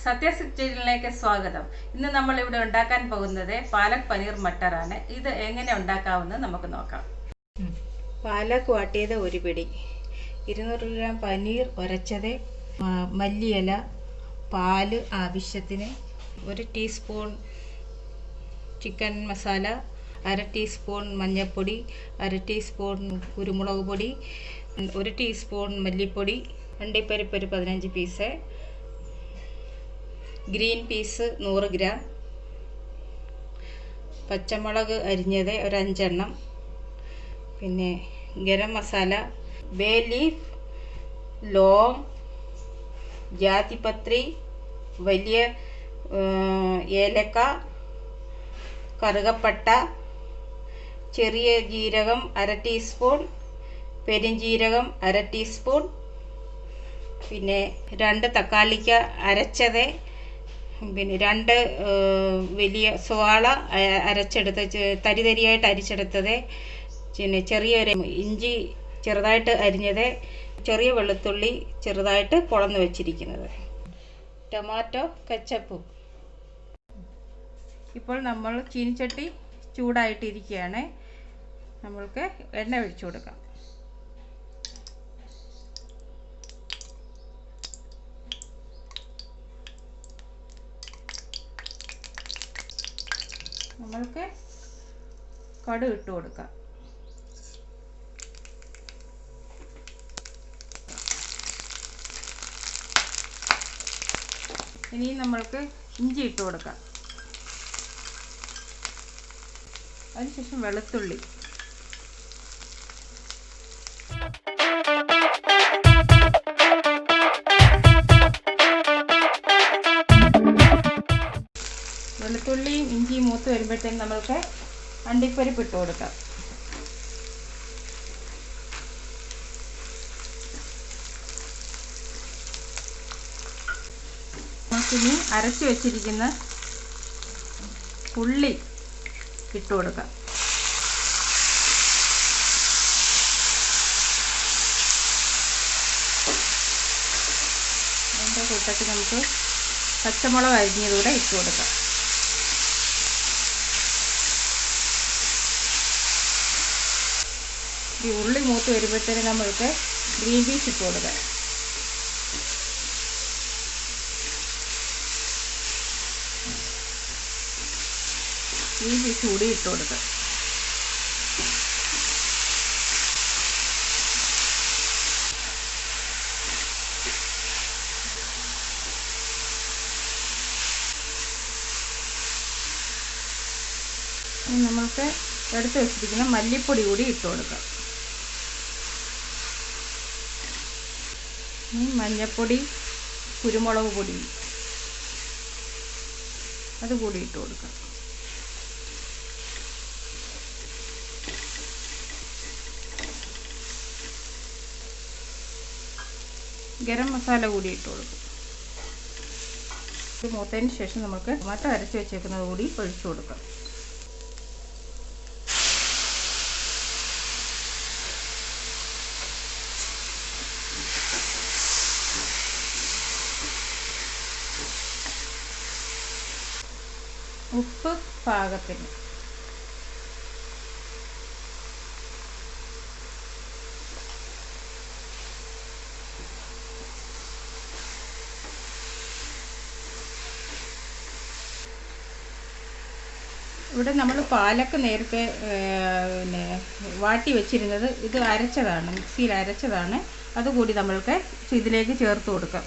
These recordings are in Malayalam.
സത്യസ് കിച്ചണിലേക്ക് സ്വാഗതം. ഇന്ന് നമ്മൾ ഇവിടെ ഉണ്ടാക്കാൻ പോകുന്നത് പാലക് പനീർ മട്ടറാണ്. ഇത് എങ്ങനെ ഉണ്ടാക്കാമെന്ന് നമുക്ക് നോക്കാം. പാലക് വാട്ടിയത് ഒരു പിടി, 200 ഗ്രാം പനീർ ഉരച്ചത്, മല്ലിയില, പാല് ആവശ്യത്തിന്, 1 ടീസ്പൂൺ ചിക്കൻ മസാല, 1/2 ടീസ്പൂൺ മഞ്ഞൾപ്പൊടി, 1/2 ടീസ്പൂൺ കുരുമുളക് പൊടി, 1 ടീസ്പൂൺ മല്ലിപ്പൊടി, അണ്ടിപ്പരിപ്പ് ഒരു 15 പീസ്, ഗ്രീൻ പീസ് 100 ഗ്രാം, പച്ചമുളക് അരിഞ്ഞത് ഒരു 5 എണ്ണം, പിന്നെ ഗരം മസാല, ബേ ലീഫ്, ലോങ്, ജാതിപത്രി, വലിയ ഏലക്ക, കറുകപ്പട്ട, ചെറിയ ജീരകം 1/2 ടീസ്പൂൺ, പെരുംജീരകം 1/2 ടീസ്പൂൺ, പിന്നെ 2 തക്കാളിക്ക അരച്ചത്, പിന്നെ 2 വലിയ സവാള അരച്ചെടുത്ത് തരിതരിയായിട്ട് അരിച്ചെടുത്തത്, പിന്നെ ചെറിയൊരു ഇഞ്ചി ചെറുതായിട്ട് അരിഞ്ഞത്, ചെറിയ വെളുത്തുള്ളി ചെറുതായിട്ട് പൊളന്ന് വെച്ചിരിക്കുന്നത്, ടൊമാറ്റോ കെച്ചപ്പും. ഇപ്പോൾ നമ്മൾ ചീനിച്ചട്ടി ചൂടായിട്ടിരിക്കുകയാണ്. നമ്മൾക്ക് എണ്ണ ഒഴിച്ചു കൊടുക്കാം. നമ്മൾക്ക് കടുക് ഇട്ട് കൊടുക്കാം. ഇനി നമ്മൾക്ക് ഇഞ്ചി ഇട്ട് കൊടുക്കാം. അതിനുശേഷം വെളുത്തുള്ളി, വെളുത്തുള്ളിയും ഇഞ്ചിയും മൂത്ത് വരുമ്പോഴത്തേക്കും നമ്മൾക്ക് അണ്ടിപ്പരിപ്പ് ഇട്ട് കൊടുക്കാം. നമുക്കിനി അരച്ചു വെച്ചിരിക്കുന്ന ഉള്ളി ഇട്ട് കൊടുക്കാം. അതിൻ്റെ കൂട്ടത്തിൽ നമുക്ക് പച്ചമുളക് അരിഞ്ഞതുകൂടെ ഇട്ട് കൊടുക്കാം. ഈ ഉള്ളി മൂത്ത് വരുമ്പോഴത്തേനും നമ്മൾക്ക് ഗ്രീൻ പീസ് ഇട്ട് കൊടുക്കാം. ഗ്രീൻ പീസ് കൂടി ഇട്ട് കൊടുക്കാം. നമ്മൾക്ക് എടുത്ത് വെച്ചിരിക്കുന്ന മല്ലിപ്പൊടി കൂടി ഇട്ട് കൊടുക്കാം. മഞ്ഞൾപ്പൊടി, കുരുമുളക് പൊടി അതുകൂടി ഇട്ട് കൊടുക്കാം. ഗരം മസാല കൂടി ഇട്ട് കൊടുക്കും. ഇത് മൂത്തതിന് ശേഷം നമുക്ക് ടൊമാറ്റോ അരച്ച് വെച്ചേക്കുന്നത് കൂടി ഒഴിച്ചു കൊടുക്കാം. ഉപ്പ് പാകത്തിന്. ഇവിടെ നമ്മൾ പാലക്ക് നേരത്തെ പിന്നെ വാട്ടി വെച്ചിരുന്നത്, ഇത് അരച്ചതാണ്, മിക്സിയിൽ അരച്ചതാണ്. അതുകൂടി നമ്മൾക്ക് ഇതിലേക്ക് ചേർത്ത് കൊടുക്കാം.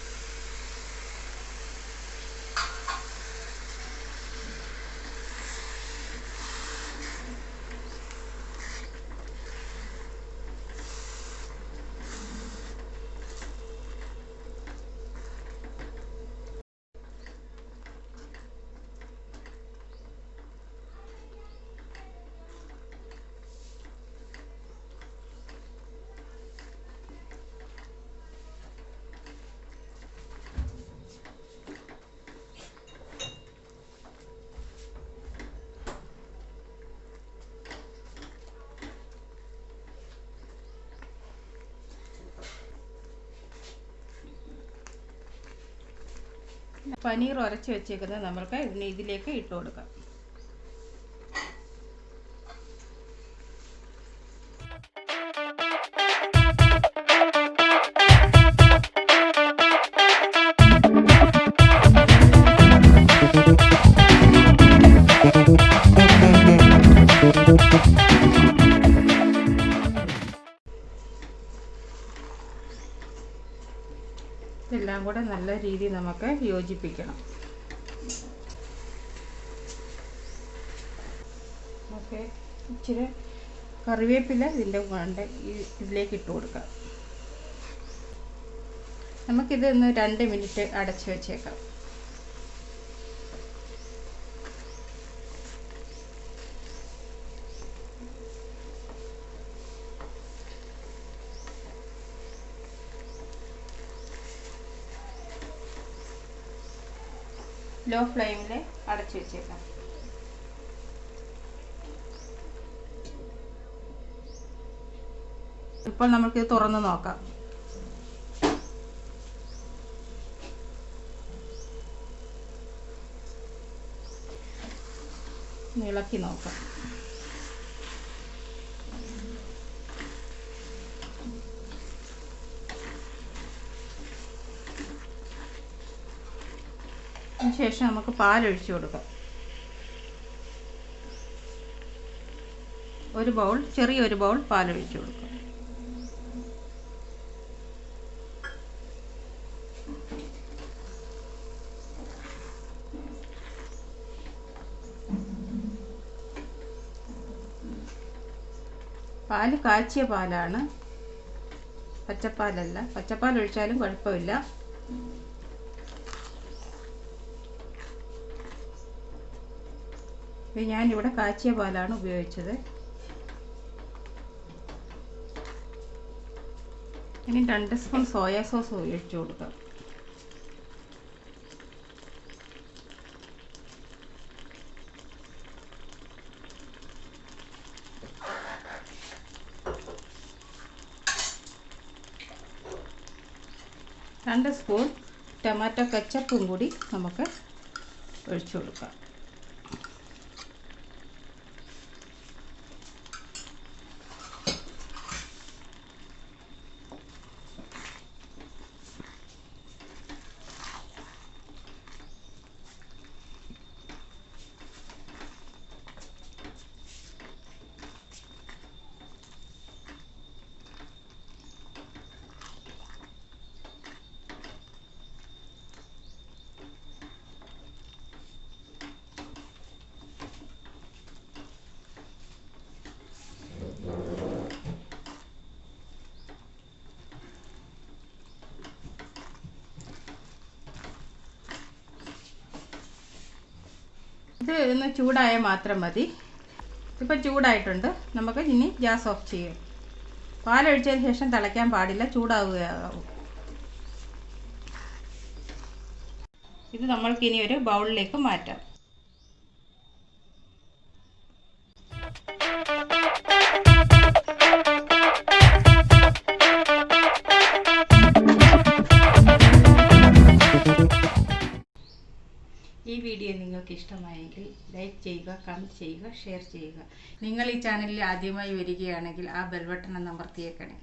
പനീർ ഉരച്ച് വെച്ചേക്കുന്നത് നമുക്ക് ഇതിലേക്ക് ഇട്ട് കൊടുക്കാം. ഇതെല്ലാം കൂടെ നല്ല രീതിയിൽ നമുക്ക് യോജിപ്പിക്കണം. ഓക്കെ, ഇച്ചിരി കറിവേപ്പില ഇതിലേക്ക് ഇട്ട് കൊടുക്കാം. നമുക്കിത് ഒന്ന് 2 മിനിറ്റ് അടച്ചു വെച്ചേക്കാം. ലോ ഫ്ലെയിമിൽ അടച്ചു വെച്ചേക്കാം. ഇപ്പോൾ നമുക്കിത് തുറന്ന് നോക്കാം. ഇളക്കി നോക്കാം. ശേഷം നമുക്ക് പാലൊഴിച്ച് കൊടുക്കാം. ചെറിയൊരു ബൗൾ പാലൊഴിച്ച് കൊടുക്കാം. പാല് കാച്ചിയ പാലാണ്, പച്ചപ്പാലല്ല. പച്ചപ്പാൽ ഒഴിച്ചാലും കുഴപ്പമില്ല. ഞാനിവിടെ കാച്ചിയ പാലാണ് ഉപയോഗിച്ചത്. ഇനി 2 സ്പൂൺ സോയാ സോസ് ഒഴിച്ചു കൊടുക്കാം. രണ്ട് സ്പൂൺ ടൊമാറ്റോ കെച്ചപ്പും കൂടി നമുക്ക് ഒഴിച്ചു കൊടുക്കാം. ഇത് ഒന്ന് ചൂടായാൽ മാത്രം മതി. ഇപ്പോൾ ചൂടായിട്ടുണ്ട്. നമുക്ക് ഇനി ഗ്യാസ് ഓഫ് ചെയ്യാം. പാലൊഴിച്ചതിന് ശേഷം തിളയ്ക്കാൻ പാടില്ല, ചൂടാവുകയാകും. ഇത് നമ്മൾക്കിനി ഒരു ബൗളിലേക്ക് മാറ്റാം. ഈ വീഡിയോ നിങ്ങൾക്ക് ഇഷ്ടമായെങ്കിൽ ലൈക്ക് ചെയ്യുക, കമൻറ്റ് ചെയ്യുക, ഷെയർ ചെയ്യുക. നിങ്ങൾ ഈ ചാനലിൽ ആദ്യമായി വരികയാണെങ്കിൽ ആ ബെൽ ബട്ടൺ അമർത്തിയേക്കണേ.